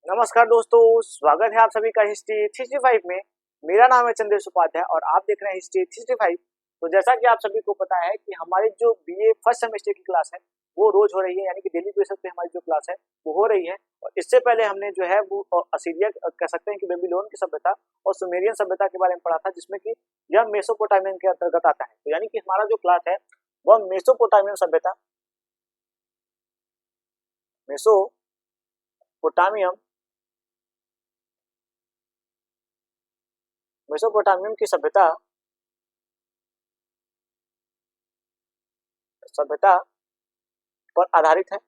नमस्कार दोस्तों, स्वागत है आप सभी का हिस्ट्री 365 में। मेरा नाम है चंद्रेश उपाध्याय और आप देख रहे हैं हिस्ट्री 365। तो जैसा कि आप सभी को पता है कि हमारी जो बीए फर्स्ट सेमेस्टर की क्लास है वो रोज हो रही है, यानी कि डेली बेसिस पे हमारी जो क्लास है वो हो रही है। और इससे पहले हमने जो है वो असीरिया कह सकते हैं कि बेबीलोन की सभ्यता और सुमेरियन सभ्यता के बारे में पढ़ा था, जिसमें कि यह मेसोपोटामियन के अंतर्गत आता है। तो यानी कि हमारा जो क्लास है वह मेसोपोटामियन सभ्यता, मेसोपोटामियम मेसोपोटामियम की सभ्यता सभ्यता पर आधारित है।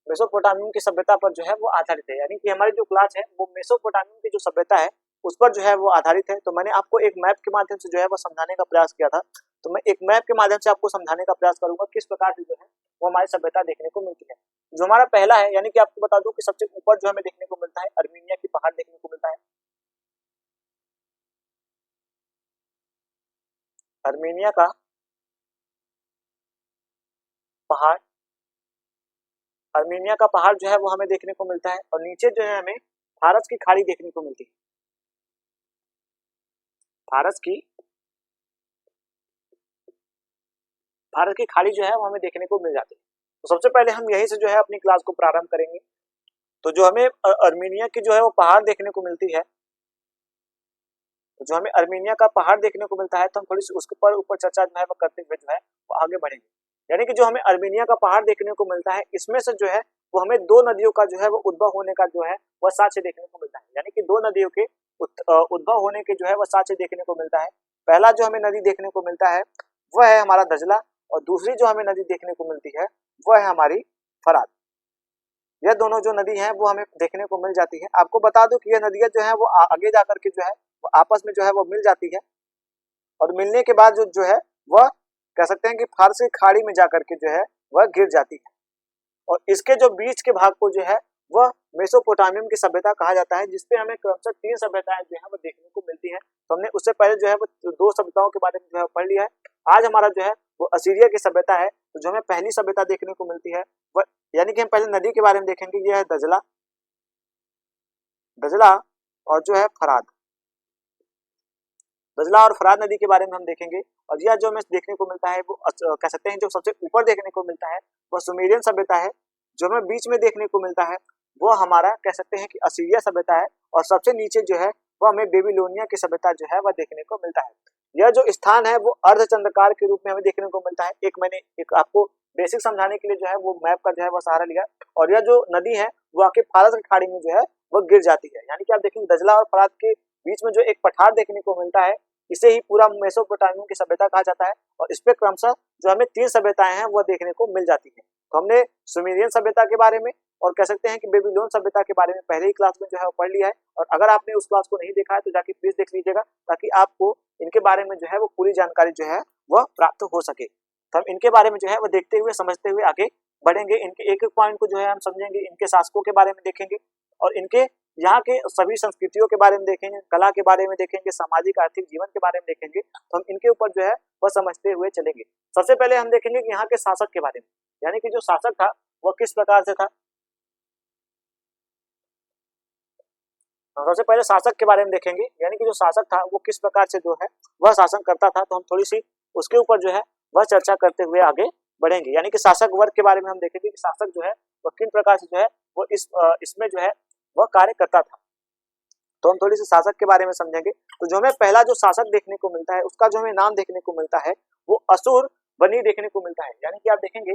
मेसोपोटामियम की सभ्यता पर जो है वो आधारित है, यानी कि हमारी जो क्लास है वो मेसोपोटामियम की जो सभ्यता है उस पर जो है वो आधारित है। तो मैंने आपको एक मैप के माध्यम से जो है वो समझाने का प्रयास किया था। तो मैं एक मैप के माध्यम से आपको समझाने का प्रयास करूंगा किस प्रकार से जो है वो हमारी सभ्यता देखने को मिलती है। जो हमारा पहला है, यानी कि आपको बता दूं कि सबसे ऊपर जो हमें देखने को मिलता है अर्मीनिया की पहाड़ देखने को मिलता है। अर्मीनिया का पहाड़ अर्मीनिया का पहाड़ जो है वो हमें देखने को मिलता है और नीचे जो है हमें फारस की खाड़ी देखने को मिलती है। फारस की भारत की खाड़ी जो है वो हमें देखने को मिल जाती है। तो सबसे पहले हम यहीं से जो है अपनी क्लास को प्रारंभ करेंगे। तो जो हमें अर्मीनिया की जो है वो पहाड़ देखने को मिलती है, तो जो हमें अर्मीनिया का पहाड़ देखने को मिलता है, तो हम थोड़ी सी उसके ऊपर चर्चा जो है वो करते हुए जो है वो आगे बढ़ेंगे। यानी कि जो हमें अर्मीनिया का पहाड़ देखने को मिलता है, इसमें से जो है वो हमें दो नदियों का जो है वो उद्भव होने का जो है वह साक्ष्य देखने को मिलता है। यानी कि दो नदियों के उद्भव होने के जो है वह साक्ष्य देखने को मिलता है। पहला जो हमें नदी देखने को मिलता है वह है हमारा दजला, और दूसरी जो हमें नदी देखने को मिलती है वह है हमारी फरात। यह दोनों जो नदी है वो हमें देखने को मिल जाती है। आपको बता दूं कि यह नदियां जो है वो आगे जाकर के जो है वो आपस में जो है वो मिल जाती है, और मिलने के बाद जो है वह कह सकते हैं कि फारस की खाड़ी में जाकर के जो है वह गिर जाती है। और इसके जो बीच के भाग को जो है वह मेसोपोटामियम की सभ्यता कहा जाता है, जिसपे हमें क्रमशः तीन सभ्यताएं जो है वो देखने को मिलती है। तो हमने उससे पहले जो है वो दो सभ्यताओं के बारे में जो है पढ़ लिया है। आज हमारा जो है वो असीरिया की सभ्यता है। तो जो हमें पहली सभ्यता देखने को मिलती है वह, यानी कि हम पहले नदी के बारे में देखेंगे, यह है दजला दजला और जो है फराद। दजला और फराद नदी के बारे में हम देखेंगे। और यह जो हमें देखने को मिलता है वो कह सकते हैं जो सबसे ऊपर देखने को मिलता है वह सुमेरियन सभ्यता है। जो हमें बीच में देखने को मिलता है वो हमारा कह सकते हैं कि असीरिया सभ्यता है, और सबसे नीचे जो है वो हमें बेबीलोनिया की सभ्यता जो है वह देखने को मिलता है। यह जो स्थान है वो अर्धचंद्राकार के रूप में हमें देखने को मिलता है। मैंने आपको बेसिक समझाने के लिए जो है वो मैप का जो है वो सहारा लिया, और यह जो नदी है वो आके फारस की खाड़ी में जो है वो गिर जाती है। यानी कि आप देखेंगे दजला और फरात के बीच में जो एक पठार देखने को मिलता है, इसे ही पूरा मेसोपोटामियम की सभ्यता कहा जाता है। और इस पे क्रमशः जो हमें तीन सभ्यताएं हैं वह देखने को मिल जाती है। तो हमने सुमेरियन सभ्यता के बारे में और कह सकते हैं कि बेबीलोन सभ्यता के बारे में पहले ही क्लास में जो है वो पढ़ लिया है। और अगर आपने उस क्लास को नहीं देखा है तो जाके प्लीज देख लीजिएगा, ताकि आपको इनके बारे में जो है वो पूरी जानकारी जो है वह प्राप्त हो सके। तो हम इनके बारे में जो है वो देखते हुए समझते हुए आगे बढ़ेंगे। इनके एक एक पॉइंट को जो है हम समझेंगे, इनके शासकों के बारे में देखेंगे, और इनके यहाँ के सभी संस्कृतियों के बारे में देखेंगे, कला के बारे में देखेंगे, सामाजिक आर्थिक जीवन के बारे में देखेंगे। तो हम इनके ऊपर जो है वह समझते हुए चलेंगे। सबसे पहले हम देखेंगे कि यहाँ के शासक के बारे में, यानी कि जो शासक था वह किस प्रकार से था। सबसे पहले शासक के बारे में देखेंगे, यानी कि जो शासक था वो किस प्रकार से जो है वह शासन करता था। तो हम थोड़ी सी उसके ऊपर जो है वह चर्चा करते हुए आगे बढ़ेंगे। यानी कि शासक वर्ग के बारे में हम देखेंगे कि शासक जो है वह किन प्रकार से जो है वो इसमें जो है वह कार्य करता था। तो हम थोड़ी सी शासक के बारे में समझेंगे। तो जो हमें पहला जो शासक देखने को मिलता है उसका जो हमें नाम देखने को मिलता है वो असुर बनी देखने को मिलता है। यानी कि आप देखेंगे,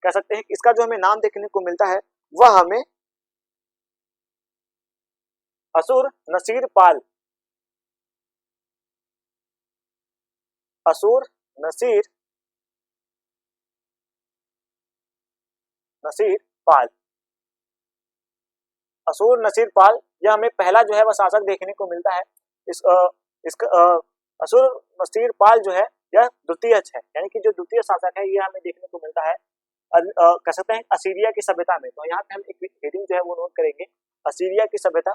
कह सकते हैं कि इसका जो हमें नाम देखने को मिलता है वह हमें असुर नसीर पाल असुर नसीर नसीर पाल असुर नसीर पाल, यह हमें पहला जो है वह शासक देखने को मिलता है। इस इसका असुर नसीर पाल जो है यह द्वितीय है, यानी कि जो द्वितीय शासक है यह हमें देखने को मिलता है कह सकते हैं असीरिया की सभ्यता में। तो यहाँ पे हम एक हेडिंग जो है वो नोट करेंगे, असीरिया की सभ्यता।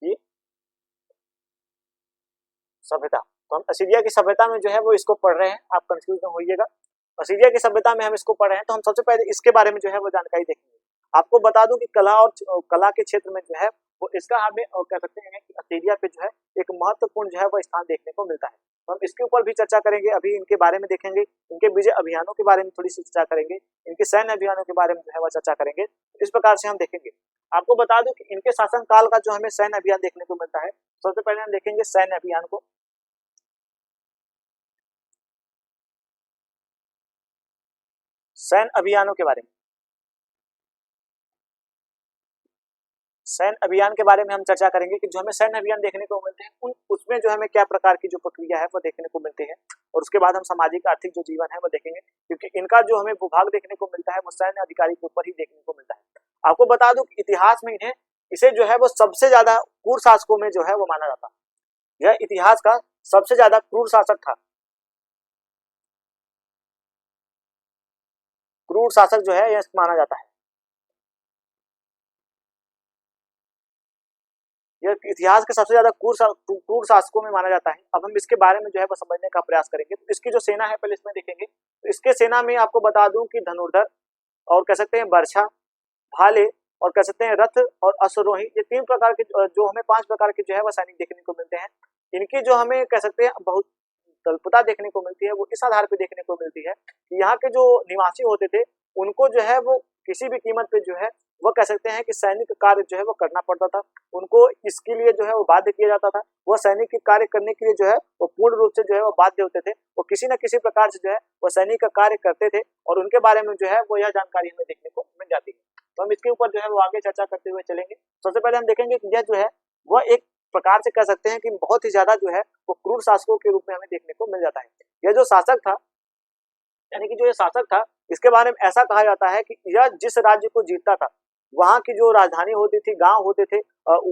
ये सभ्यता, हम असीरिया की सभ्यता में जो है वो इसको पढ़ रहे हैं, आप कंफ्यूज न होइएगा। असीरिया की सभ्यता में हम इसको पढ़ रहे हैं, तो हम सबसे पहले इसके बारे में जो है वो जानकारी देखेंगे। आपको बता दूं कि कला और कला के क्षेत्र में जो है वो इसका हमें कह सकते हैं कि असीरिया पे जो है एक महत्वपूर्ण जो है वो स्थान देखने को मिलता है। तो हम इसके ऊपर भी चर्चा करेंगे, अभी इनके बारे में देखेंगे, इनके विजय अभियानों के बारे में थोड़ी सी चर्चा करेंगे, इनके सैन्य अभियानों के बारे में जो है वो चर्चा करेंगे। इस प्रकार से हम देखेंगे। आपको बता दूं कि इनके शासन काल का जो हमें सैन्य अभियान देखने को मिलता है, सबसे पहले हम देखेंगे सैन्य अभियान को। सैन्य अभियानों के बारे में, सैन्य अभियान के बारे में हम चर्चा करेंगे कि जो हमें सैन्य अभियान देखने को मिलते हैं उसमें जो हमें क्या प्रकार की जो प्रक्रिया है वो देखने को मिलती है, और उसके बाद हम सामाजिक आर्थिक जो जीवन है वो देखेंगे, क्योंकि इनका जो हमें भूभाग देखने को मिलता है वो सैन्य अधिकारी के ऊपर ही देखने को मिलता है। आपको बता दूं कि इतिहास में इसे जो है वो सबसे ज्यादा क्रूर शासकों में जो है वो माना जाता है। यह इतिहास का सबसे ज्यादा क्रूर शासक था। क्रूर शासक जो है यह माना जाता है, यह इतिहास के सबसे ज्यादा क्रूर शासकों में माना जाता है। अब हम इसके बारे में जो है वो समझने का प्रयास करेंगे। तो इसकी जो सेना है पहले इसमें देखेंगे। तो इसके सेना में आपको बता दूं कि धनुर्धर और कह सकते हैं बर्छा, भाले और कह सकते हैं रथ और अश्वरोही, ये तीन प्रकार के जो हमें 5 प्रकार के जो है वह सैनिक देखने को मिलते हैं। इनकी जो हमें कह सकते हैं बहुत तल्पता देखने को मिलती है, वो इस आधार पे देखने को मिलती है कि यहाँ के जो निवासी होते थे उनको जो है वो किसी भी कीमत पे जो है वो कह सकते हैं कि सैनिक कार्य जो है वो करना पड़ता था। उनको इसके लिए जो है वो बाध्य किया जाता था। वह सैनिक के कार्य करने के लिए जो है वो पूर्ण रूप से जो है वो बाध्य होते थे। वो किसी न किसी प्रकार से जो है वो सैनिक का कार्य करते थे, और उनके बारे में जो है वो यह जानकारी हमें देखने को मिल जाती है। तो हम इसके ऊपर जो है वो आगे चर्चा करते हुए चलेंगे। सबसे पहले हम देखेंगे कि यह जो है वह एक प्रकार से कह सकते हैं कि बहुत ही ज्यादा जो है वो क्रूर शासकों के रूप में हमें देखने को मिल जाता है। यह जो शासक था, यानी कि जो ये शासक था, इसके बारे में ऐसा कहा जाता है कि यह जिस राज्य को जीतता था वहां की जो राजधानी होती थी, गांव होते थे,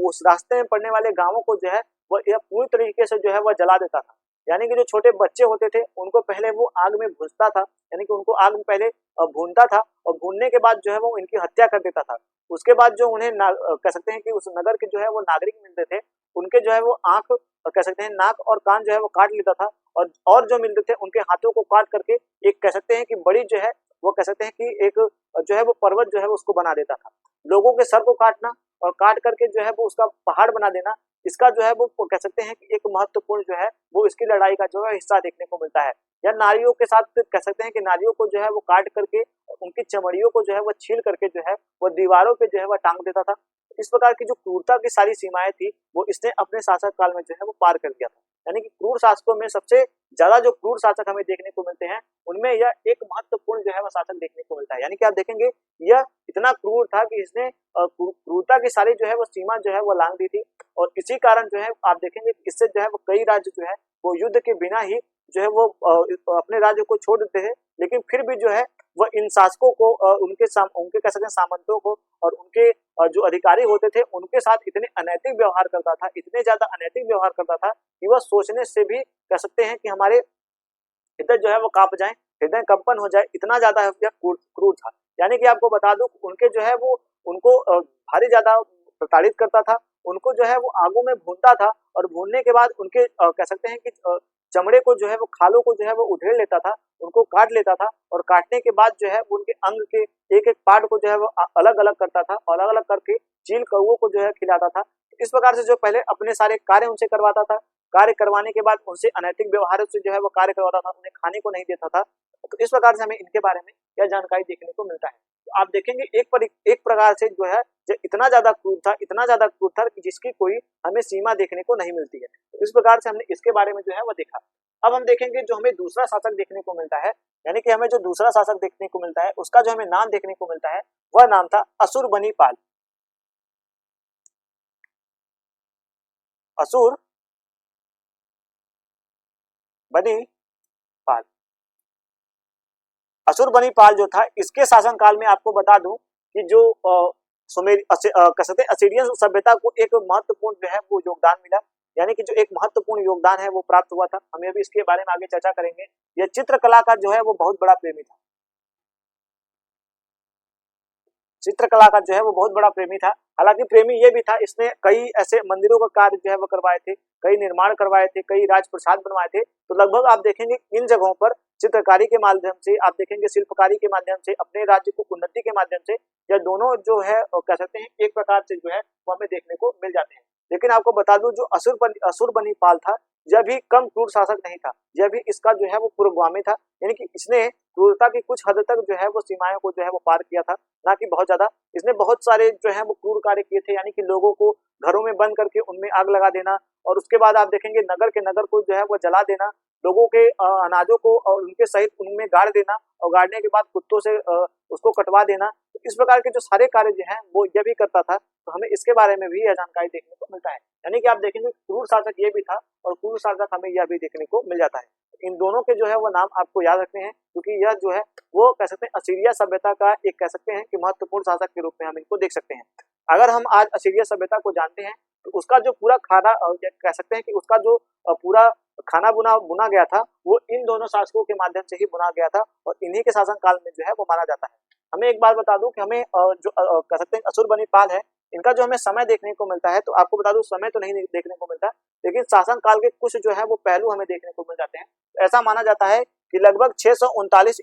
उस रास्ते में पड़ने वाले गांवों को जो है वह यह पूरी तरीके से जो है वह जला देता था। यानी कि जो छोटे बच्चे होते थे उनको पहले वो आग में भूनता था, यानी कि उनको आग में पहले भूनता था, और भूनने के बाद जो है वो इनकी हत्या कर देता था। उसके बाद जो उन्हें कह सकते हैं कि उस नगर के जो है वो नागरिक मिलते थे, उनके जो है वो आंख कह सकते हैं नाक और कान जो है वो काट लेता था, और जो मिलते थे उनके हाथों को काट करके एक कह सकते हैं कि बड़ी जो है वो कह सकते हैं कि एक जो है वो पर्वत जो है वो उसको बना देता था। लोगों के सर को काटना और काट करके जो है वो उसका पहाड़ बना देना, इसका जो है वो कह सकते हैं कि एक महत्वपूर्ण जो है वो इसकी लड़ाई का जो है हिस्सा देखने को मिलता है। या नारियों के साथ कह सकते हैं कि नारियों को जो है वो काट करके उनकी चमड़ियों को जो है वो छील करके जो है वो दीवारों पे जो है वो टांग देता था। इस प्रकार की जो क्रूरता की सारी सीमाएं थी वो इसने अपने शासक काल में जो है वो पार कर दिया था। यानी कि क्रूर शासकों में सबसे ज्यादा जो क्रूर शासक हमें देखने को मिलते हैं उनमें यह एक महत्वपूर्ण जो है वह शासक देखने को मिलता है। यानी कि आप देखेंगे यह इतना क्रूर था कि इसने क्रूरता की सारी जो है वो सीमा जो है वो लांघ दी थी, और इसी कारण जो है आप देखेंगे इससे जो है वो कई राज्य जो है वो युद्ध के बिना ही जो है वो अपने राज्य को छोड़ देते थे। लेकिन फिर भी जो है वह इन शासकों को उनके कह सकते हैं सामंतों को और उनके जो अधिकारी होते थे उनके साथ इतने अनैतिक व्यवहार करता था, इतने ज्यादा अनैतिक व्यवहार करता था कि वह सोचने से भी कह सकते हैं कि हमारे हृदय जो है वो कांप जाए, हृदय कंपन हो जाए, इतना ज्यादा क्रूर था। यानी कि आपको बता दूं उनके जो है वो उनको भारी ज्यादा प्रताड़ित करता था, उनको जो है वो आगों में भूनता था, और भूनने के बाद उनके कह सकते हैं कि चमड़े को जो है वो खालों को जो है वो उधेड़ लेता था, उनको काट लेता था, और काटने के बाद जो है वो उनके अंग के एक एक पार्ट को जो है वो अलग अलग करता था, और अलग अलग करके चील कौओं को जो है खिलाता था। इस प्रकार से जो पहले अपने सारे कार्य उनसे करवाता था, कार्य करवाने के बाद उनसे अनैतिक व्यवहार से जो है वो कार्य करवाता था, उन्हें खाने को नहीं देता था। तो इस प्रकार से हमें इनके बारे में यह जानकारी देखने को मिलता है। तो आप देखेंगे एक प्रकार से जो है जो इतना ज्यादा क्रूर था, इतना ज्यादा क्रूर था कि जिसकी कोई हमें सीमा देखने को नहीं मिलती है। तो इस प्रकार से हमने इसके बारे में जो है वो देखा। अब हम देखेंगे जो हमें दूसरा शासक देखने को मिलता है, यानी कि हमें जो दूसरा शासक देखने को मिलता है उसका जो हमें नाम देखने को मिलता है वह नाम था अशुरबनीपाल। अशुरबनीपाल, अशुरबनीपाल जो था इसके शासन काल में आपको बता दूं कि जो कह सकते असीरियन सभ्यता को एक महत्वपूर्ण जो है वो योगदान मिला, यानी कि जो एक महत्वपूर्ण योगदान है वो प्राप्त हुआ था। हम अभी इसके बारे में आगे चर्चा करेंगे। यह चित्रकला का जो है वो बहुत बड़ा प्रेमी था। चित्रकला का जो है वो बहुत बड़ा प्रेमी था। हालांकि प्रेमी ये भी था, इसने कई ऐसे मंदिरों का कार्य जो है वो करवाए थे, कई निर्माण करवाए थे, कई राजप्रसाद बनवाए थे। तो लगभग आप देखेंगे इन जगहों पर चित्रकारी के माध्यम से, आप देखेंगे शिल्पकारी के माध्यम से, अपने राज्य को उन्नति के माध्यम से, यह दोनों जो है कह सकते हैं एक प्रकार से जो है वो हमें देखने को मिल जाते हैं। लेकिन आपको बता दूं, जो असुरबनीपाल था, यह भी कम क्रूर शासक नहीं था, यह भी इसका जो है वो पूर्वगामी था। यानी कि इसने क्रूरता की कुछ हद तक जो है वो सीमाओं को जो है वो पार किया था, ना कि बहुत ज्यादा। इसने बहुत सारे जो है वो क्रूर कार्य किए थे, यानी कि लोगों को घरों में बंद करके उनमें आग लगा देना, और उसके बाद आप देखेंगे नगर के नगर को जो है वो जला देना, लोगों के अनाजों को और उनके सहित उनमें गाड़ देना, और गाड़ने के बाद कुत्तों से उसको कटवा देना। तो इस प्रकार के जो सारे कार्य जो है वो यह भी करता था। तो हमें इसके बारे में भी यह जानकारी देखने को मिलता है। यानी कि आप देखेंगे क्रूर शासक ये भी था और क्रूर शासक हमें यह भी देखने को मिल जाता है। इन दोनों के जो है वो नाम आपको याद रखने हैं, क्योंकि यह जो है वो कह सकते हैं असीरिया सभ्यता का एक कह सकते हैं कि महत्वपूर्ण शासक के रूप में हम इनको देख सकते हैं। अगर हम आज असीरिया सभ्यता को जानते हैं तो उसका जो पूरा खाना कह सकते हैं कि उसका जो पूरा खाना बुना गया था वो इन दोनों शासकों के माध्यम से ही बुना गया था, और इन्हीं के शासन काल में जो है वो माना जाता है। हमें एक बात बता दूं कि हमें जो कह सकते हैं असुरबनीपाल है, इनका जो हमें समय देखने को मिलता है, तो आपको बता दूं समय तो नहीं देखने को मिलता, लेकिन शासन काल के कुछ जो है वो पहलू हमें देखने को मिल जाते हैं। ऐसा माना जाता है कि लगभग 639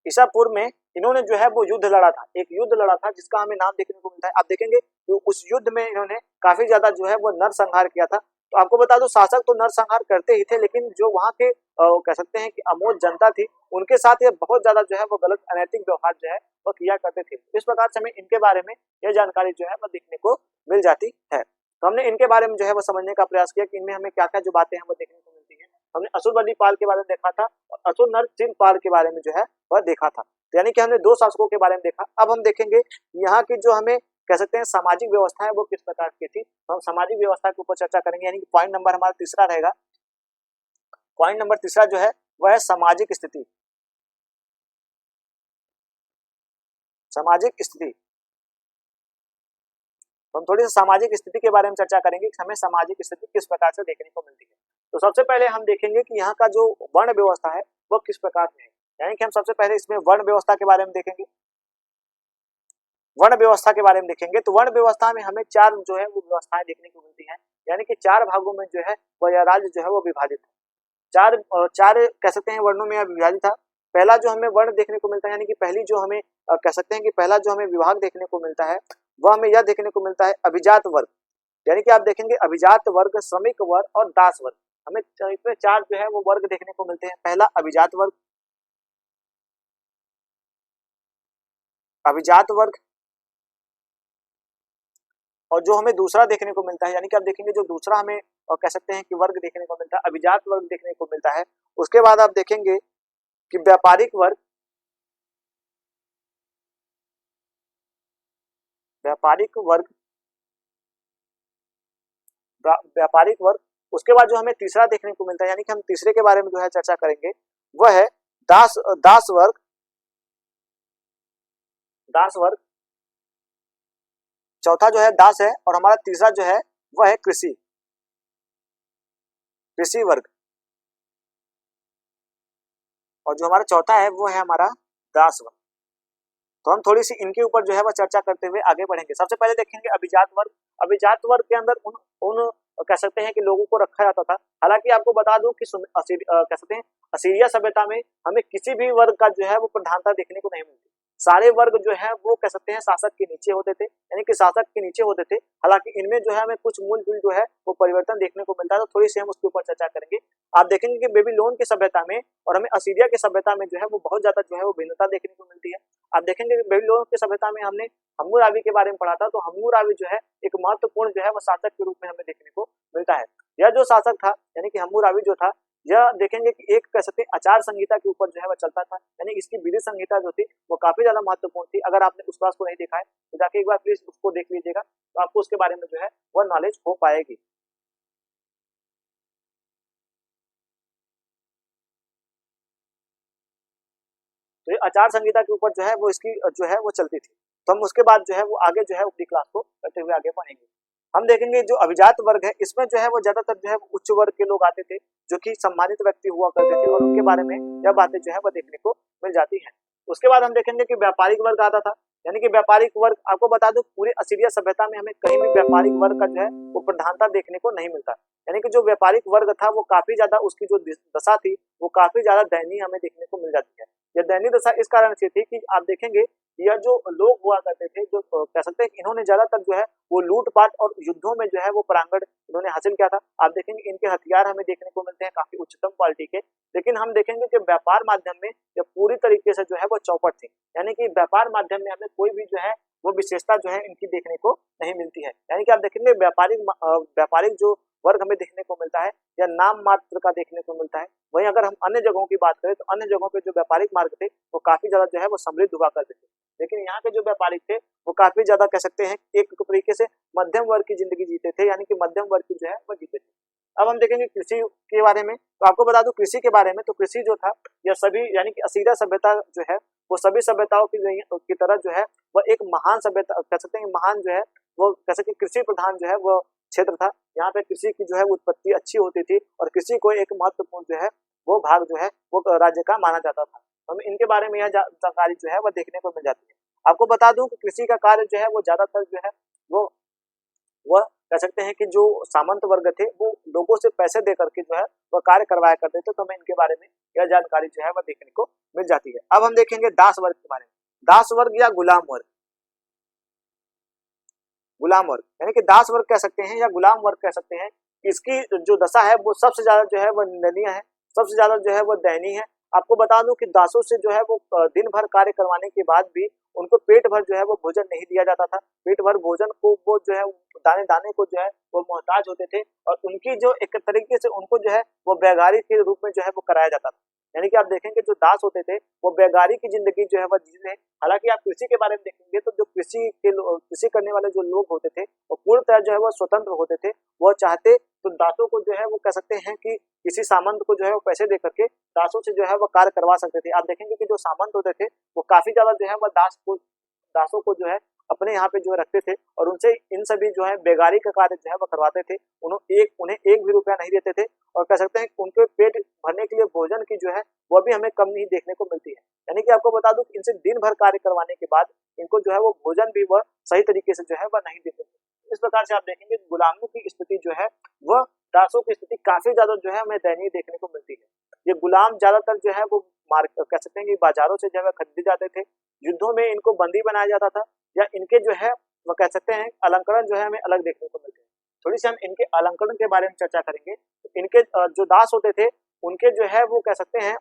ईसा पूर्व में इन्होंने जो है वो युद्ध लड़ा था, एक युद्ध लड़ा था जिसका हमें नाम देखने को मिलता है। आप देखेंगे तो उस युद्ध में इन्होंने काफी ज्यादा जो है वो नरसंहार किया था। तो आपको बता दूं शासक तो नरसंहार करते ही थे, लेकिन जो वहां के कह सकते हैं कि अमोद जनता थी, उनके साथ ये बहुत ज्यादा जो है वो गलत अनैतिक व्यवहार जो है वो किया करते थे। इस प्रकार से हमें इनके बारे में यह जानकारी जो है वो देखने को मिल जाती है। तो हमने इनके बारे में जो है वो समझने का प्रयास किया कि इनमें हमें क्या क्या जो बातें हैं वो देखने को मिलती है। हमने असुरबनीपाल के बारे में देखा था और असुर नरसिंहपाल के बारे में जो है वह देखा था। तो यानी कि हमने दो शासकों के बारे में देखा। अब हम देखेंगे यहाँ की जो हमें कह सकते हैं सामाजिक व्यवस्था है वो किस प्रकार की थी। तो हम सामाजिक व्यवस्था के ऊपर चर्चा करेंगे, यानी कि पॉइंट नंबर हमारा तीसरा रहेगा। पॉइंट नंबर तीसरा जो है वह है सामाजिक स्थिति। सामाजिक स्थिति, तो हम थोड़ी सी सामाजिक स्थिति के बारे में चर्चा करेंगे कि हमें सामाजिक स्थिति किस प्रकार से देखने को मिलती है। तो सबसे पहले हम देखेंगे कि यहाँ का जो वर्ण व्यवस्था है वह किस प्रकार से है। यानी कि हम सबसे पहले इसमें वर्ण व्यवस्था के बारे में देखेंगे। वर्ण व्यवस्था के बारे में देखेंगे तो वर्ण व्यवस्था में हमें चार जो है वो व्यवस्थाएं देखने को मिलती हैं, यानी कि चार भागों में जो है वह यह राज्य जो है वो विभाजित है। चार कह सकते हैं वर्णों में यह विभाजित था। पहला जो हमें वर्ण देखने को मिलता है, यानी कि पहली जो हमें कह सकते हैं कि पहला जो हमें विभाग देखने को मिलता है वह हमें यह देखने को मिलता है अभिजात वर्ग। यानी कि आप देखेंगे अभिजात वर्ग, श्रमिक वर्ग और दास वर्ग, हमें इसमें चार जो है वो वर्ग देखने को मिलते हैं। पहला अभिजात वर्ग, अभिजात वर्ग, और जो हमें दूसरा देखने को मिलता है, यानी कि आप देखेंगे जो दूसरा हमें कह सकते हैं कि वर्ग देखने को मिलता है अभिजात वर्ग देखने को मिलता है। उसके बाद आप देखेंगे कि व्यापारिक वर्ग, व्यापारिक वर्ग, व्यापारिक वर्ग। उसके बाद जो हमें तीसरा देखने को मिलता है, यानी कि हम तीसरे के बारे में जो है चर्चा करेंगे, वह है दास वर्ग, दास वर्ग। चौथा जो है दास है, और हमारा तीसरा जो है वह है कृषि वर्ग, और जो हमारा चौथा है वो है हमारा दास वर्ग। तो हम थोड़ी सी इनके ऊपर जो है वह चर्चा करते हुए आगे बढ़ेंगे। सबसे पहले देखेंगे अभिजात वर्ग। अभिजात वर्ग के अंदर उन कह सकते हैं कि लोगों को रखा जाता था। हालांकि आपको बता दूं कि कह सकते हैं असीरिया सभ्यता में हमें किसी भी वर्ग का जो है वो प्रधानता देखने को नहीं मिलती। सारे वर्ग जो है वो कह सकते हैं शासक के नीचे होते थे, यानी कि शासक के नीचे होते थे। हालांकि इनमें जो है हमें कुछ मूलभूत जो है वो परिवर्तन देखने को मिलता है, तो थोड़ी सी हम उसके ऊपर चर्चा करेंगे। आप देखेंगे कि बेबीलोन की सभ्यता में और हमें असीरिया की सभ्यता में जो है वो बहुत ज्यादा जो है वो भिन्नता देखने को मिलती है। आप देखेंगे कि बेबीलोन की सभ्यता में हमने हम्मुराबी के बारे में पढ़ा था, तो हम्मुराबी जो है एक महत्वपूर्ण जो है वो शासक के रूप में हमें देखने को मिलता है। यह जो शासक था, यानी कि हम्मुराबी जो था, यह देखेंगे कि एक कह सकते हैं आचार संहिता के ऊपर जो है वह चलता था, यानी इसकी विधि संहिता जो थी वो काफी ज्यादा महत्वपूर्ण थी। अगर आपने उस क्लास को नहीं देखा है तो जाके एक बार प्लीज उसको देख लीजिएगा, तो आपको उसके बारे में जो है वह नॉलेज हो पाएगी। तो ये आचार संहिता के ऊपर जो है वो इसकी जो है वो चलती थी। तो हम उसके बाद जो है वो आगे जो है अपनी क्लास को करते हुए आगे बढ़ेंगे। हम देखेंगे जो अभिजात वर्ग है इसमें जो है वो ज्यादातर जो है उच्च वर्ग के लोग आते थे, जो कि सम्मानित व्यक्ति हुआ करते थे, और उनके बारे में यह बातें जो है वो देखने को मिल जाती है। उसके बाद हम देखेंगे कि व्यापारिक वर्ग आता था, यानी कि व्यापारिक वर्ग, आपको बता दूं पूरी असीरिया सभ्यता में हमें कहीं भी व्यापारिक वर्ग का जो है वो प्रधानता देखने को नहीं मिलता। यानी कि जो व्यापारिक वर्ग था वो काफी ज्यादा, उसकी जो दशा थी वो काफी ज्यादा दयनीय हमें देखने को मिल जाती है। यह दयनीय दशा इस कारण से थी कि आप देखेंगे यह जो लोग हुआ करते थे, जो कह सकते हैं कि इन्होंने ज्यादातर जो है वो लूटपाट और युद्धों में जो है वो प्रांगण इन्होंने हासिल किया था। आप देखेंगे इनके हथियार हमें देखने को मिलते हैं काफी उच्चतम क्वालिटी के, लेकिन हम देखेंगे कि व्यापार माध्यम में यह पूरी तरीके से जो है वो चौपट थी, यानी कि व्यापार माध्यम में हमें कोई भी जो है वो विशेषता जो है इनकी देखने को नहीं मिलती है। यानी कि आप देखेंगे व्यापारिक जो वर्ग हमें देखने को मिलता है या नाम मात्र का देखने को मिलता है। वहीं अगर हम अन्य जगहों की बात करें तो अन्य जगहों पे जो व्यापारिक मार्ग थे वो काफी ज्यादा जो है वो समृद्ध हुआ करते थे, लेकिन यहाँ के जो व्यापारिक थे वो काफी ज्यादा कह सकते हैं एक तरीके से मध्यम वर्ग की जिंदगी जीते थे, यानी कि मध्यम वर्ग की जो है वो जीते थे। अब हम देखेंगे कृषि के बारे में, तो आपको बता दूं कृषि के बारे में, तो कृषि जो था यह सभी, यानी कि असीरिया सभ्यता जो है वो सभी सभ्यताओं की तरह जो है वह एक महान सभ्यता कह सकते हैं, महान जो है वो कह सकते हैं कृषि प्रधान जो है वो क्षेत्र था। यहाँ पे कृषि की जो है उत्पत्ति अच्छी होती थी और कृषि को एक महत्वपूर्ण जो है वो भाग जो है वो राज्य का माना जाता था। हमें इनके बारे में यह जानकारी जो है वह देखने को मिल जाती है। आपको बता दूं कि कृषि का कार्य जो है वो ज्यादातर जो है वह कह सकते हैं कि जो सामंत वर्ग थे वो लोगों से पैसे दे करके जो है वह कार्य करवाया करते थे, तो हमें इनके बारे में यह जानकारी जो है वह देखने को मिल जाती है। अब हम देखेंगे दास वर्ग के बारे में। दास वर्ग या गुलाम वर्ग, गुलाम वर्ग यानी कि दास वर्ग कह सकते हैं या गुलाम वर्ग कह सकते हैं, इसकी जो दशा है वो सबसे ज्यादा जो है वह निंदनीय है, सबसे ज्यादा जो है वह दयनीय है। आपको बता दूं कि दासों से जो है वो दिन भर कार्य करवाने के बाद भी उनको पेट भर जो है वो भोजन नहीं दिया जाता था। पेट भर भोजन को वो जो है दाने दाने को जो है वो मोहताज होते थे और उनकी जो एक तरीके से उनको जो है वो बेगारी के रूप में जो है वो कराया जाता था। यानी कि आप देखेंगे जो दास होते थे वो बेगारी की जिंदगी जो है वह जी रहे। हालांकि आप कृषि के बारे में देखेंगे तो जो कृषि करने वाले जो लोग होते थे वो पूर्ण तरह जो है वो स्वतंत्र होते थे। वो चाहते तो दासों को जो है वो कह सकते हैं कि किसी सामंत को जो है वो पैसे दे करके दासों से जो है वो कार्य करवा सकते थे। आप देखेंगे कि जो सामंत होते थे वो काफी ज्यादा जो है वह दासों को जो है अपने यहाँ पे जो रखते थे और उनसे इन सभी जो है बेगारी का कार्य जो है वो करवाते थे। उन्हें एक भी रुपया नहीं देते थे और कह सकते हैं उनके पेट भरने के लिए भोजन की जो है वह भी हमें कम नहीं देखने को मिलती है। यानी कि आपको बता दूं कि इनसे दिन भर कार्य करवाने के बाद इनको जो है वो भोजन भी वह सही तरीके से जो है वह नहीं देते थे। इस प्रकार से आप देखेंगे गुलामों की स्थिति जो है वह दासों की स्थिति काफी ज्यादा जो है हमें दयनीय देखने को मिलती है। ये गुलाम ज्यादातर जो है वो कह सकते हैं कि बाजारों से जो है खरीदे जाते थे, युद्धों में इनको बंदी बनाया जाता था या इनके जो है वो कह सकते हैं अलंकरण जो है हमें अलग देखने को मिलते हैं। थोड़ी सी हम इनके अलंकरण के बारे में चर्चा करेंगे। तो इनके जो दास होते थे उनके जो है वो कह सकते हैं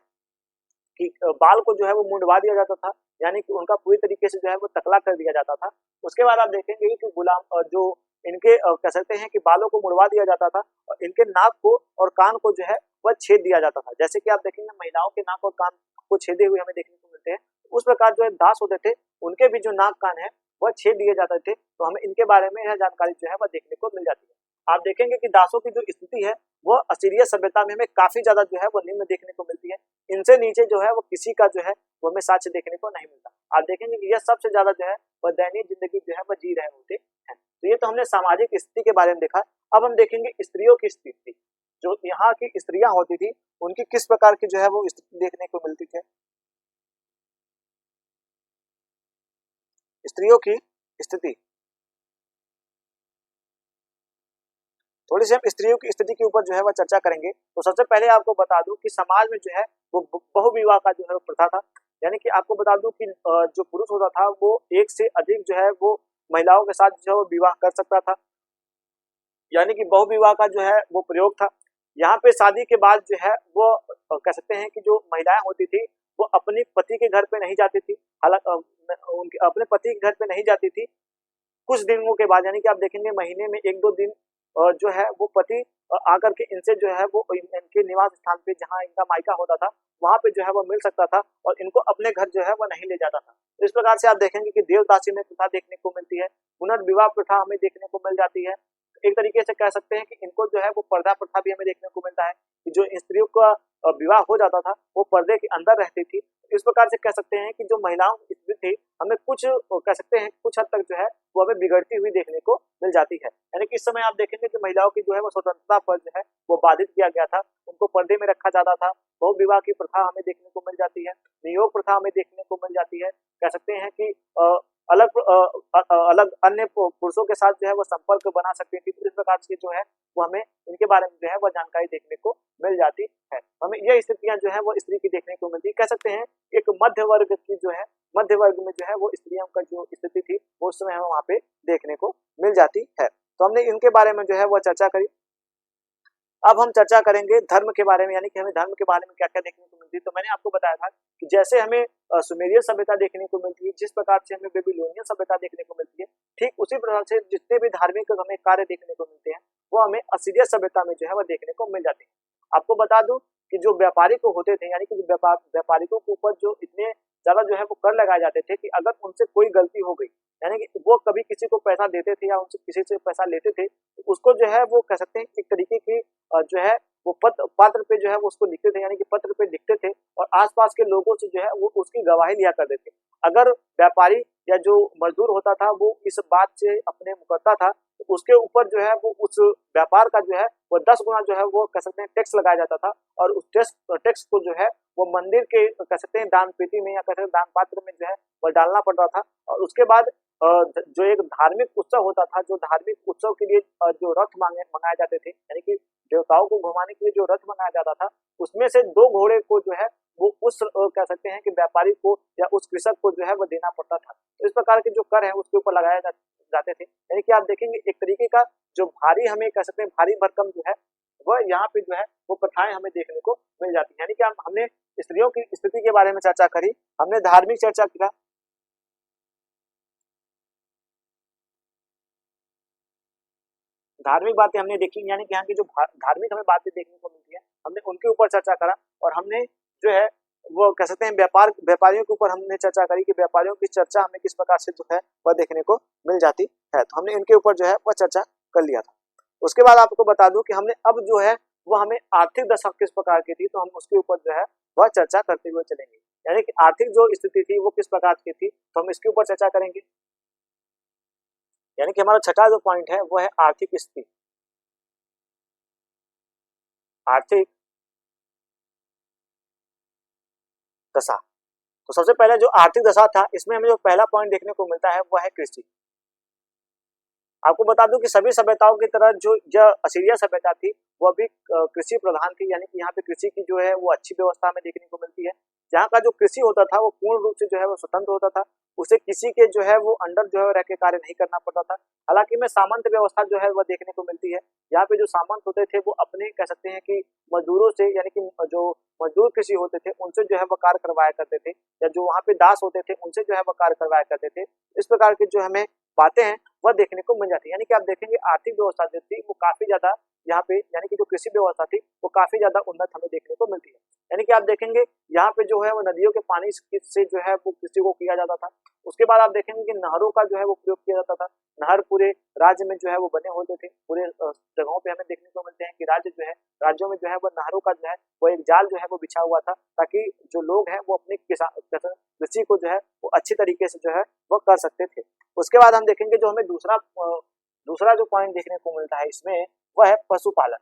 कि बाल को जो है वो मुंडवा दिया जाता था, यानी कि उनका पूरी तरीके से जो है वो टकला कर दिया जाता था। उसके बाद आप देखेंगे कि गुलाम जो इनके कह सकते हैं कि बालों को मुड़वा दिया जाता था और इनके नाक को और कान को जो है वह छेद दिया जाता था। जैसे कि आप देखेंगे महिलाओं के नाक और कान को छेदे हुए हमें देखने को मिलते हैं। उस प्रकार जो है दास होते थे उनके भी जो नाक कान है वह छेद दिए जाते थे, तो हमें इनके बारे में यह जानकारी जो है वह देखने को मिल जाती है। आप देखेंगे कि दासों की जो स्थिति है वह असीरिया सभ्यता में हमें काफी ज्यादा जो है वो निम्न देखने को मिलती है। इनसे नीचे जो है वो किसी का जो है वो हमें साक्ष्य देखने को नहीं मिलता। आप देखेंगे कि यह सबसे ज्यादा जो है वह दयनीय जिंदगी जो है वह जी रहे होते हैं। तो ये तो हमने सामाजिक स्थिति के बारे में देखा। अब हम देखेंगे स्त्रियों की स्थिति। जो यहाँ की स्त्रियां होती थी उनकी किस प्रकार की जो है वो स्थिति देखने को मिलती थी। स्त्रियों की स्थिति, थोड़ी सी हम स्त्रियों की स्थिति के ऊपर जो है वह चर्चा करेंगे। तो सबसे पहले आपको बता दूं कि समाज में जो है वो बहुविवाह का जो है प्रथा था। यानी कि आपको बता दूं कि जो पुरुष होता था वो एक से अधिक जो है वो महिलाओं के साथ जो है वो विवाह कर सकता था, यानी कि बहुविवाह का जो है वो प्रयोग था। यहाँ पे शादी के बाद जो है वो कह सकते हैं कि जो महिलाएं होती थी वो अपने पति के घर पे नहीं जाती थी। हालांकि उनके अपने पति के घर पे नहीं जाती थी। कुछ दिनों के बाद यानी कि आप देखेंगे महीने में 1-2 दिन जो है वो पति आकर के इनसे जो है वो इनके निवास स्थान पे जहाँ इनका मायका होता था वहां पे जो है वो मिल सकता था और इनको अपने घर जो है वो नहीं ले जाता था। इस प्रकार से आप देखेंगे कि देवदासी में प्रथा देखने को मिलती है, पुनर्विवाह प्रथा हमें देखने को मिल जाती है। एक तरीके से कह सकते हैं कि इनको जो है वो पर्दा प्रथा भी हमें देखने को मिलता है कि जो स्त्रियों का विवाह हो जाता था वो पर्दे के अंदर रहती थी। इस प्रकार से कह सकते हैं कि जो महिलाओं की स्थिति थी हमें कुछ कह सकते हैं कुछ हद तक जो है वो हमें बिगड़ती हुई देखने को मिल जाती है। यानी कि इस समय आप देखेंगे कि महिलाओं की जो है वो स्वतंत्रता पर जो है वो बाधित किया गया था, उनको पर्दे में रखा जाता था। बहु विवाह की प्रथा हमें देखने को मिल जाती है, नियोग प्रथा हमें देखने को मिल जाती है। कह सकते हैं कि अलग अन्य पुरुषों के साथ जो है वो संपर्क बना सकती थी। तो इस प्रकार से जो है वो हमें इनके बारे में जो है वो जानकारी देखने को मिल जाती है। हमें यह स्थितियां जो है वो स्त्री की देखने को मिलती, कह सकते हैं एक मध्य वर्ग की जो है, मध्य वर्ग में जो है वो स्त्रियों का जो स्थिति थी वो उस समय हमें वहां पे देखने को मिल जाती है। तो हमने इनके बारे में जो है वो चर्चा करी। अब हम चर्चा करेंगे धर्म के बारे में, यानी कि हमें धर्म के बारे में क्या क्या देखने को मिलती है। तो मैंने आपको बताया था कि जैसे हमें सुमेरियन सभ्यता देखने को मिलती है, जिस प्रकार से हमें बेबीलोनियन सभ्यता देखने को मिलती है, ठीक उसी प्रकार से जितने भी धार्मिक हमें कार्य देखने को मिलते हैं वो हमें असीरियन सभ्यता में जो है वो देखने को मिल जाते हैं। आपको बता दूं कि जो व्यापारिक होते थे, यानी कि जो व्यापारिकों के ऊपर जो इतने ज्यादा जो है वो कर लगाए जाते थे कि अगर उनसे कोई गलती हो गई, यानी कि वो कभी किसी को पैसा देते थे या उनसे किसी से पैसा लेते थे, तो उसको जो है वो कह सकते हैं एक तरीके की जो है वो पात्र पे जो है वो उसको लिखते थे, यानी कि पत्र पे लिखते थे और आसपास के लोगों से जो है वो उसकी गवाही लिया करते थे। अगर व्यापारी या जो मजदूर होता था वो इस बात से अपने मुकरता था तो उसके ऊपर जो है वो उस व्यापार का जो है वो 10 गुना जो है वो कह सकते हैं टैक्स लगाया जाता था और उस टैक्स को जो है वो मंदिर के कह सकते हैं दान पेटी में या कह सकते हैं दान पात्र में जो है वो डालना पड़ता था। और उसके बाद जो एक धार्मिक उत्सव होता था, जो धार्मिक उत्सव के लिए जो रथ मंगाए जाते थे, यानी कि देवताओं को घुमाने के लिए जो रथ मंगाया जाता था, उसमें से 2 घोड़े को जो है वो उस कह सकते हैं कि व्यापारी को या उस कृषक को जो है वो देना पड़ता था। तो इस प्रकार के जो कर है उसके ऊपर लगाए जाते थे, यानी कि आप देखेंगे एक तरीके का जो भारी हमें कह सकते हैं भारी भरकम जो है वह यहाँ पे जो है वो प्रथाएं हमें देखने को मिल जाती है। यानी कि हमने स्त्रियों की स्थिति के बारे में चर्चा करी, हमने धार्मिक चर्चा किया, धार्मिक बातें हमने देखी, यानी कि यहाँ की जो धार्मिक हमें बातें देखने को मिलती है हमने उनके ऊपर चर्चा करा। और हमने जो है वो कह सकते हैं व्यापारियों के ऊपर हमने चर्चा करी कि व्यापारियों की चर्चा हमें किस प्रकार से जो है वह देखने को मिल जाती है। तो हमने इनके ऊपर जो है वह चर्चा कर लिया था। उसके बाद आपको बता दूं कि हमने अब जो है वो हमें आर्थिक दशा किस प्रकार की थी, तो हम उसके ऊपर जो है वह चर्चा करते हुए चलेंगे। यानी कि आर्थिक जो स्थिति थी वो किस प्रकार की थी तो हम इसके ऊपर चर्चा करेंगे। यानी कि हमारा छठा जो पॉइंट है वो है आर्थिक स्थिति, आर्थिक दशा। तो सबसे पहले जो आर्थिक दशा था इसमें हमें जो पहला पॉइंट देखने को मिलता है वह है कृषि। आपको बता दूं कि सभी सभ्यताओं की तरह जो यह असीरिया सभ्यता थी वह भी कृषि प्रधान थी, यानी कि यहाँ पे कृषि की जो है वो अच्छी व्यवस्था हमें देखने को मिलती है। यहाँ का जो कृषि होता था वो पूर्ण रूप से जो है वो स्वतंत्र होता था, उसे किसी के जो है वो अंडर जो है रह के कार्य नहीं करना पड़ता था। हालांकि में सामंत व्यवस्था जो है वह देखने को मिलती है। यहाँ पे जो सामंत होते थे वो अपने कह सकते हैं कि मजदूरों से, यानी कि जो मजदूर कृषि होते थे उनसे जो है वो कार्य करवाया करते थे, या जो वहाँ पे दास होते थे उनसे जो है वो कार्य करवाया करते थे। इस प्रकार की जो हमें बातें हैं वह देखने को मिल जाती है। यानी कि आप देखेंगे आर्थिक व्यवस्था जो थी वो काफी ज्यादा यहाँ पे, यानी कि जो कृषि व्यवस्था थी वो काफी ज्यादा उन्नत हमें देखने को मिलती है। यानी कि आप देखेंगे यहाँ पे जो है वो नदियों के पानी से जो है वो कृषि को किया जाता था। उसके बाद आप देखेंगे कि नहरों का जो है वो प्रयोग किया जाता था। नहर पूरे राज्य में जो है वो बने होते थे, पूरे जगहों पे हमें देखने को मिलते हैं कि राज्यों में जो है वो नहरों का जो है वो एक जाल जो है वो बिछा हुआ था, ताकि जो लोग हैं वो अपने किसान कृषि को जो है वो अच्छी तरीके से जो है वो कर सकते थे। उसके बाद हम देखेंगे जो हमें दूसरा जो पॉइंट देखने को मिलता है इसमें वह है पशुपालन।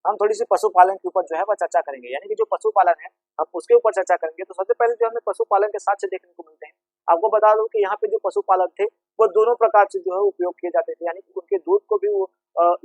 हम थोड़ी सी पशुपालन के ऊपर जो है वह चर्चा करेंगे, यानी कि जो पशुपालन है हम उसके ऊपर चर्चा करेंगे। तो सबसे पहले जो हमें पशुपालन के साथ से देखने को मिलते हैं, आपको बता दूं कि यहाँ पे जो पशुपालक थे वो दोनों प्रकार से जो है उपयोग किए जाते थे, यानी कि उनके दूध को भी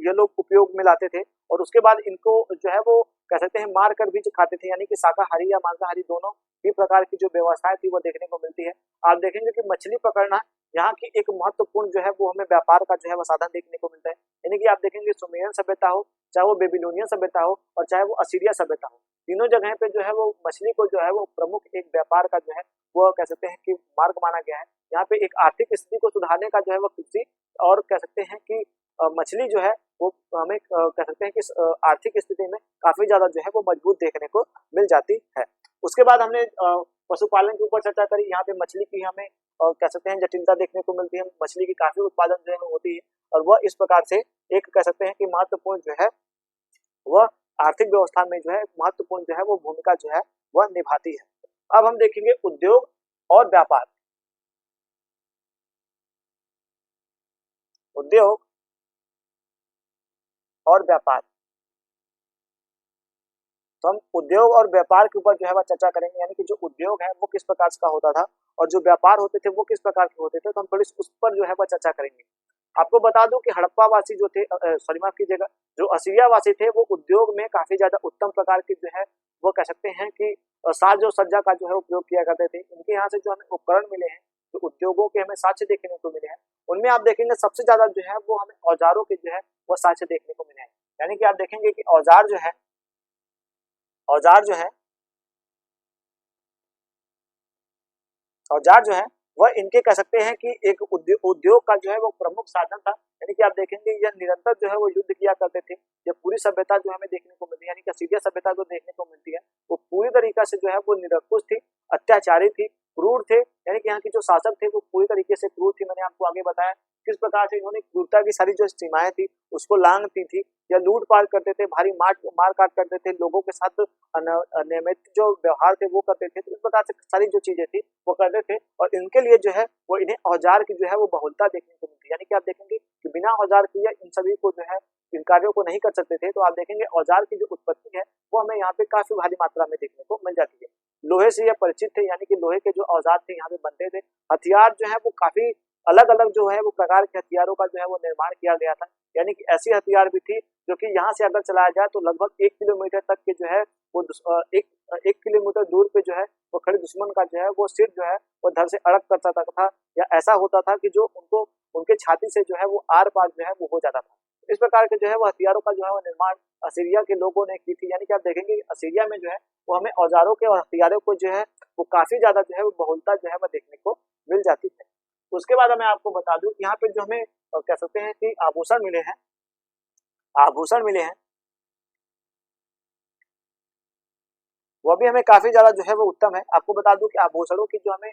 ये लोग उपयोग में लाते थे और उसके बाद इनको जो है वो कह सकते हैं मार कर भी खाते थे, यानी कि शाकाहारी या मांसाहारी दोनों भी प्रकार की जो व्यवस्थाएं थी वो देखने को मिलती है। आप देखेंगे कि मछली पकड़ना यहाँ की एक महत्वपूर्ण जो है वो हमें व्यापार का जो है वो साधन देखने को मिलता है। यानी कि आप देखेंगे सुमेरियन सभ्यता हो, चाहे वो बेबीलोनियन सभ्यता हो और चाहे वो असीरिया सभ्यता हो, तीनों जगह पे जो है वो मछली को जो है वो प्रमुख एक व्यापार का जो है वो कह सकते हैं कि मार्ग माना गया है। यहाँ पे एक आर्थिक स्थिति को सुधारने का जो है वो कृषि और कह सकते हैं कि मछली जो है वो हमें कह सकते हैं कि आर्थिक स्थिति में काफी ज्यादा जो है वो मजबूत देखने को मिल जाती है। उसके बाद हमने पशुपालन के ऊपर चर्चा करी। यहाँ पे मछली की हमें कह सकते हैं जटिलता देखने को मिलती है, मछली की काफी उत्पादन जो है होती है और वह इस प्रकार से एक कह सकते हैं कि महत्वपूर्ण जो है वह आर्थिक व्यवस्था में जो है महत्वपूर्ण जो है वो भूमिका जो है वह निभाती है। अब हम देखेंगे उद्योग और व्यापार। उद्योग और व्यापार। तो हम उद्योग और व्यापार के ऊपर जो है वह चर्चा करेंगे, यानी कि जो उद्योग है वो किस प्रकार का होता था और जो व्यापार होते थे वो किस प्रकार के होते थे। तो हम थोड़ी उस पर जो है वह चर्चा करेंगे। आपको बता दूं कि हड़प्पा वासी जो थे, सॉरी माफ कीजिएगा, जो असीरिया वासी थे वो उद्योग में काफी ज्यादा उत्तम प्रकार के जो है वो कह सकते हैं कि साज और सज्जा का जो है उपयोग किया करते थे। इनके यहाँ से जो हमें उपकरण मिले हैं, जो उद्योगों के हमें साक्ष्य देखने को मिले हैं, उनमें आप देखेंगे सबसे ज्यादा जो है वो हमें औजारों के जो है वो साक्ष्य देखने को मिले हैं। यानी कि आप देखेंगे कि औजार जो है वह इनके कह सकते हैं कि एक उद्योग का जो है वो प्रमुख साधन था। यानी कि आप देखेंगे यह निरंतर जो है वो युद्ध किया करते थे। यह पूरी सभ्यता जो हमें देखने को मिलती है, यानी कि असीरिया सभ्यता जो देखने को मिलती है वो पूरी तरीका से जो है वो निरंकुश थी, अत्याचारी थी, क्रूर थे। यानी कि यहाँ की जो शासक थे वो पूरी तरीके से क्रूर थी। मैंने आपको आगे बताया किस प्रकार से इन्होंने क्रूरता की सारी जो सीमाएं थी उसको लांघती थी, या लूट पाट करते थे, भारी मार काट करते थे, लोगों के साथ अनियमित जो व्यवहार थे वो करते थे। तो इस प्रकार से सारी जो चीजें थी वो करते थे, और इनके लिए जो है वो इन्हें औजार की जो है वो बहुलता देखने को मिलती है। यानी कि आप देखेंगे कि बिना औजार किए इन सभी को जो है इन कार्यों को नहीं कर सकते थे। तो आप देखेंगे औजार की जो उत्पत्ति है वो हमें यहाँ पे काफी भारी मात्रा में देखने को मिल जाती है। लोहे से यह परिचित थे, यानी कि लोहे के जो औजार थे यहाँ पे बनते थे। हथियार जो है वो काफी अलग अलग जो है वो प्रकार के हथियारों का जो है वो निर्माण किया गया था। यानी कि ऐसी हथियार भी थी जो कि यहाँ से अगर चलाया जाए तो लगभग 1 किलोमीटर तक के जो है वो एक किलोमीटर दूर पे जो है वो खड़े दुश्मन का जो है वो सिर जो है वो धड़ से अड़क कर सकता था, या ऐसा होता था कि जो उनको उनके छाती से जो है वो आर पार जो है वो हो जाता था। इस प्रकार के जो है वो हथियारों का जो है वो निर्माण असीरिया के लोगों ने की थी। यानी कि आप देखेंगे असीरिया में जो है वो हमें औजारों के और हथियारों को जो है वो काफी ज्यादा जो है वो बहुलता जो है वो देखने को मिल जाती है। उसके बाद मैं आपको बता दूं यहाँ पे जो हमें कह सकते हैं कि आभूषण मिले हैं वो भी हमें काफी ज्यादा जो है वो उत्तम है। आपको बता दूं कि आभूषणों की जो हमें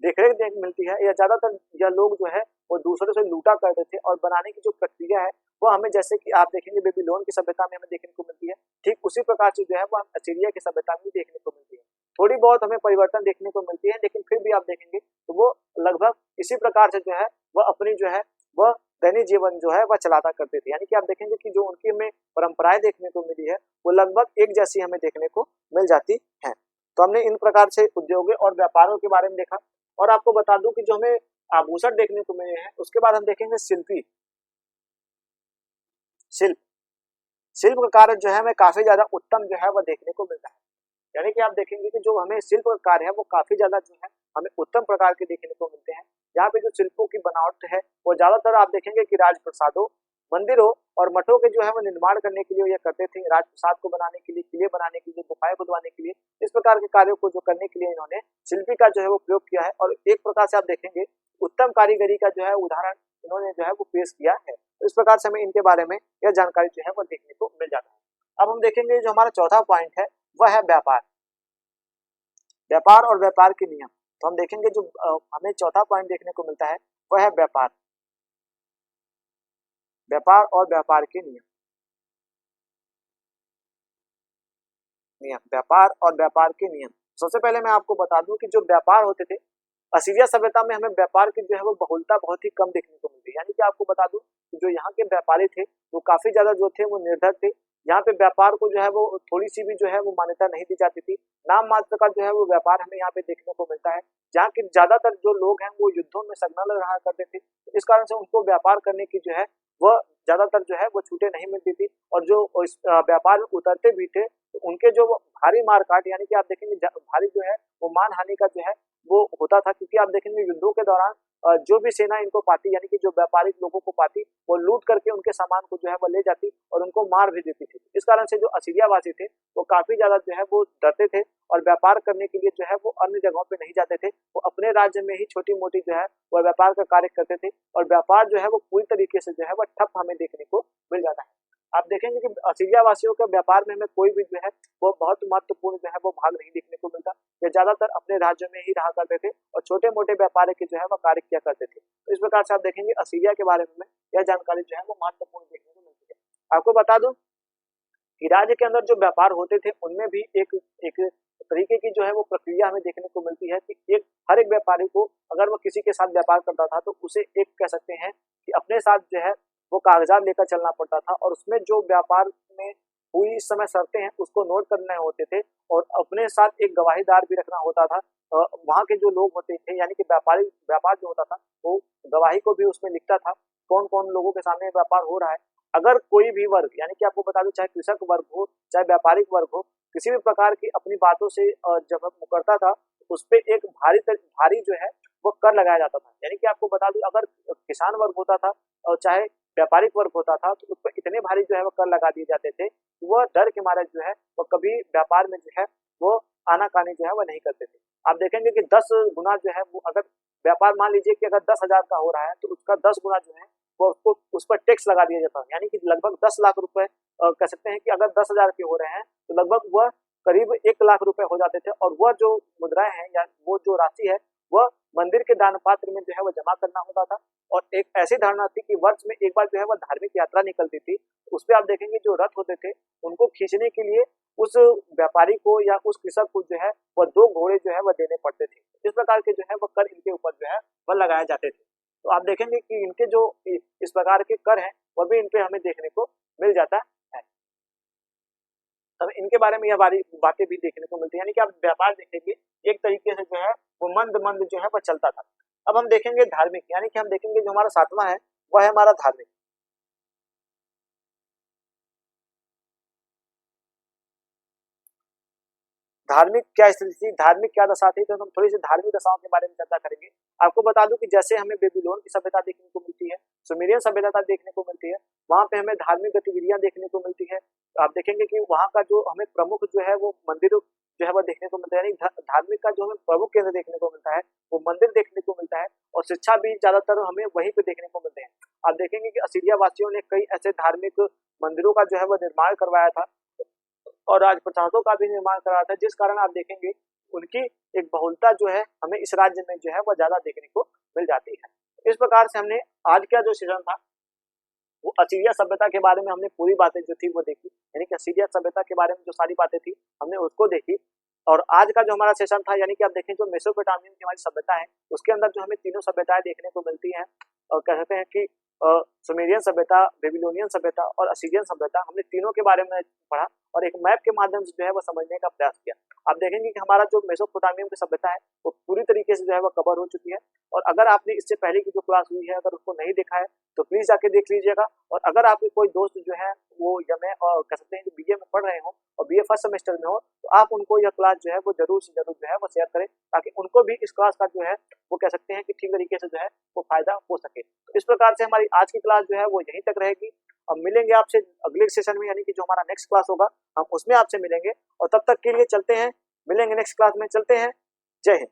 देखरेख देख मिलती है, या ज्यादातर यह लोग जो है वो दूसरे से लूटा करते थे, और बनाने की जो प्रक्रिया है वो हमें, जैसे कि आप देखेंगे बेबीलोन की सभ्यता में हमें देखने को मिलती है, ठीक उसी प्रकार से जो है वो असीरिया की सभ्यता में देखने को मिलती है। थोड़ी बहुत हमें परिवर्तन देखने को मिलती है, लेकिन फिर भी आप देखेंगे तो वो लगभग इसी प्रकार से जो है वह अपनी जो है वह दैनिक जीवन जो है वह चलाता करते थे। यानी कि आप देखेंगे कि जो उनकी हमें परंपराएं देखने को मिली है वो लगभग एक जैसी हमें देखने को मिल जाती है। तो हमने इन प्रकार से उद्योगों और व्यापारों के बारे में देखा, और आपको बता दूं कि जो हमें आभूषण देखने को मिले हैं उसके बाद हम देखेंगे शिल्प शिल्प का कार्य जो है हमें काफी ज्यादा उत्तम जो है वह देखने को मिलता है। यानी कि आप देखेंगे कि जो हमें शिल्प का कार्य है वो काफी ज्यादा जो है हमें उत्तम प्रकार के देखने को मिलते हैं। यहाँ पे जो शिल्पों की बनावट है वो ज्यादातर आप देखेंगे कि राजप्रसादों, मंदिरों और मठों के जो है वो निर्माण करने के लिए ये करते थे। राजप्रसाद को बनाने के लिए, किले बनाने के लिए, गुफाएं खुदवाने के लिए, इस प्रकार के कार्यों को जो करने के लिए इन्होंने शिल्पी का जो है वो प्रयोग किया है। और एक प्रकार से आप देखेंगे उत्तम कारीगरी का जो है उदाहरण इन्होंने जो है वो पेश किया है। तो इस प्रकार से हमें इनके बारे में यह जानकारी जो है वो देखने को मिल जाता है। अब हम देखेंगे जो हमारा चौथा पॉइंट है वह है व्यापार और व्यापार के नियम। तो हम देखेंगे जो हमें चौथा पॉइंट देखने को मिलता है वह है व्यापार और व्यापार के नियम। व्यापार और व्यापार के नियम। सबसे पहले मैं आपको बता दूं कि जो व्यापार होते थे असीरिया सभ्यता में हमें व्यापार की जो है वो बहुलता बहुत ही कम देखने को मिलती है। यानी कि आपको बता दूं कि जो यहाँ के व्यापारी थे वो काफी ज्यादा जो थे वो निर्धर थे। यहाँ पे व्यापार को जो है वो थोड़ी सी भी जो है वो मान्यता नहीं दी जाती थी। नाम मात्र का जो है वो व्यापार हमें यहाँ पे देखने को मिलता है। जहाँ के ज्यादातर जो लोग हैं वो युद्धों में संलग्न रहा करते थे, इस कारण से उनको व्यापार करने की जो है वह ज्यादातर जो है वो छूटें नहीं मिलती थी। और जो इस व्यापार में उतरते भी थे तो उनके जो भारी मारकाट, यानी कि आप देखेंगे भारी जो है वो मान हानि का जो है वो होता था। क्योंकि आप देखेंगे युद्धों के दौरान जो भी सेना इनको पाती, यानी कि जो व्यापारिक लोगों को पाती, वो लूट करके उनके सामान को जो है वो ले जाती और उनको मार भी देती थी। इस कारण से जो असीरिया वासी थे वो काफी ज्यादा जो है वो डरते थे और व्यापार करने के लिए जो है वो अन्य जगहों पे नहीं जाते थे। वो अपने राज्य में ही छोटी मोटी जो है वो व्यापार का कार्य करते थे, और व्यापार जो है वो पूरी तरीके से जो है वो ठप हमें देखने को मिल जाता है। आप देखेंगे कि असीरिया वासियों के व्यापार में हमें कोई भी जो है वो बहुत महत्वपूर्ण जो है वो भाग नहीं देखने को मिलता। ये ज्यादातर अपने राज्य में ही रहा करते थे और छोटे मोटे व्यापारी के जो है वो कार्य किया करते थे। तो इस प्रकार से आप देखेंगे असीरिया के बारे में यह जानकारी जो है वो महत्वपूर्ण देखने को मिलती है। आपको बता दूं कि राज्य के अंदर जो व्यापार होते थे उनमें भी एक तरीके की जो है वो प्रक्रिया हमें देखने को मिलती है कि हर एक व्यापारी को अगर वो किसी के साथ व्यापार करता था तो उसे एक कह सकते हैं कि अपने साथ जो है वो कागजात लेकर चलना पड़ता था और उसमें जो व्यापार में हुई इस समय शर्तें हैं उसको नोट करने होते थे और अपने साथ एक गवाहीदार भी रखना होता था। वहाँ के जो लोग होते थे यानी कि व्यापार जो होता था वो गवाही को भी उसमें लिखता था, कौन कौन लोगों के सामने व्यापार हो रहा है। अगर कोई भी वर्ग यानी कि आपको बता दूं, चाहे कृषक वर्ग हो चाहे व्यापारिक वर्ग हो, किसी भी प्रकार की अपनी बातों से जब मुकरता था उस पे एक भारी जो है वो कर लगाया जाता था। यानी कि आपको बता दूं, अगर किसान वर्ग होता था और चाहे व्यापारिक वर्ग होता था तो उस पर इतने भारी जो है वो कर लगा दिए जाते थे, वह डर के मारे जो है वो कभी व्यापार में जो है वो आनाकानी जो है वो नहीं करते थे। आप देखेंगे कि 10 गुना जो है वो, अगर व्यापार मान लीजिए कि अगर 10,000 का हो रहा है तो उसका 10 गुना जो है वो उसको उस पर टैक्स लगा दिया जाता है। यानी कि लगभग 10 लाख रुपए कह सकते हैं कि अगर 10,000 के हो रहे हैं तो लगभग वह करीब 1 लाख रुपए हो जाते थे और वह जो मुद्राएं हैं या वो जो राशि है वह मंदिर के दान पात्र में जो है वो जमा करना होता था। और एक ऐसी धारणा थी कि वर्ष में एक बार जो है वह धार्मिक यात्रा निकलती थी, उस पर आप देखेंगे जो रथ होते थे उनको खींचने के लिए उस व्यापारी को या उस कृषक को जो है वह 2 घोड़े जो है वह देने पड़ते थे। इस प्रकार के जो है वह कर इनके ऊपर जो है वह लगाए जाते थे। तो आप देखेंगे कि इनके जो इस प्रकार के कर हैं वह भी इन पे हमें देखने को मिल जाता है। तब इनके बारे में यह बातें भी देखने को मिलती है। यानी कि आप व्यापार देखेंगे एक तरीके से जो है वो मंद मंद जो है वह चलता था। अब हम देखेंगे धार्मिक, यानी कि हम देखेंगे जो हमारा 7वां है वह है हमारा धार्मिक। धार्मिक क्या स्थिति थी, धार्मिक क्या दशा थी, तो हम थोड़ी सी धार्मिक दशाओं के बारे में चर्चा करेंगे। आपको बता दूं कि जैसे हमें बेबीलोन की सभ्यता देखने को मिलती है, सुमेरियन सभ्यता देखने को मिलती है, वहां पे हमें धार्मिक गतिविधियां देखने को मिलती है। तो आप देखेंगे कि वहां का जो हमें प्रमुख जो है वो मंदिर जो है वह देखने को मिलता है। यानी धार्मिक का जो हमें प्रमुख केंद्र देखने को मिलता है वो मंदिर देखने को मिलता है और शिक्षा भी ज्यादातर हमें वहीं पे देखने को मिलते हैं। आप देखेंगे कि असीरिया वासियों ने कई ऐसे धार्मिक मंदिरों का जो है वह निर्माण करवाया था और राजप्रसादों का भी निर्माण कराया था, जिस कारण आप देखेंगे उनकी एक बहुलता जो है हमें इस राज्य में जो है वह ज्यादा देखने को मिल जाती है। इस प्रकार से हमने आज का जो सेशन था वो असीरिया सभ्यता के बारे में हमने पूरी बातें जो थी वो देखी। यानी कि असीरिया सभ्यता के बारे में जो सारी बातें थी हमने उसको देखी। और आज का जो हमारा सेशन था, यानी कि आप देखें जो मेसोपोटामियन की हमारी सभ्यता है उसके अंदर जो हमें तीनों सभ्यताएं देखने को मिलती हैं और कह सकते हैं कि सुमेरियन सभ्यता, बेबीलोनियन सभ्यता और असीरियन सभ्यता, हमने तीनों के बारे में पढ़ा और एक मैप के माध्यम से जो है वो समझने का प्रयास किया। आप देखेंगे कि हमारा जो मेसोपोटामियन की सभ्यता है वो पूरी तरीके से जो है वो कवर हो चुकी है। और अगर आपने इससे पहले की जो क्लास हुई है अगर उसको नहीं देखा है तो प्लीज जाके देख लीजिएगा। और अगर आपके कोई दोस्त जो है वो या मैं कह सकते हैं बीए में पढ़ रहे हो और बीए फर्स्ट सेमेस्टर में हो तो आप उनको यह क्लास जो है वो जरूर से जरूर जो है वो शेयर करें, ताकि उनको भी इस क्लास का जो है वो कह सकते हैं कि ठीक तरीके से जो है वो फायदा हो सके। तो इस प्रकार से हमारी आज की क्लास जो है वो यहीं तक रहेगी। अब मिलेंगे आपसे अगले सेशन में, यानी कि जो हमारा नेक्स्ट क्लास होगा हम उसमें आपसे मिलेंगे। और तब तक के लिए चलते हैं, मिलेंगे नेक्स्ट क्लास में, चलते हैं। जय हिंद।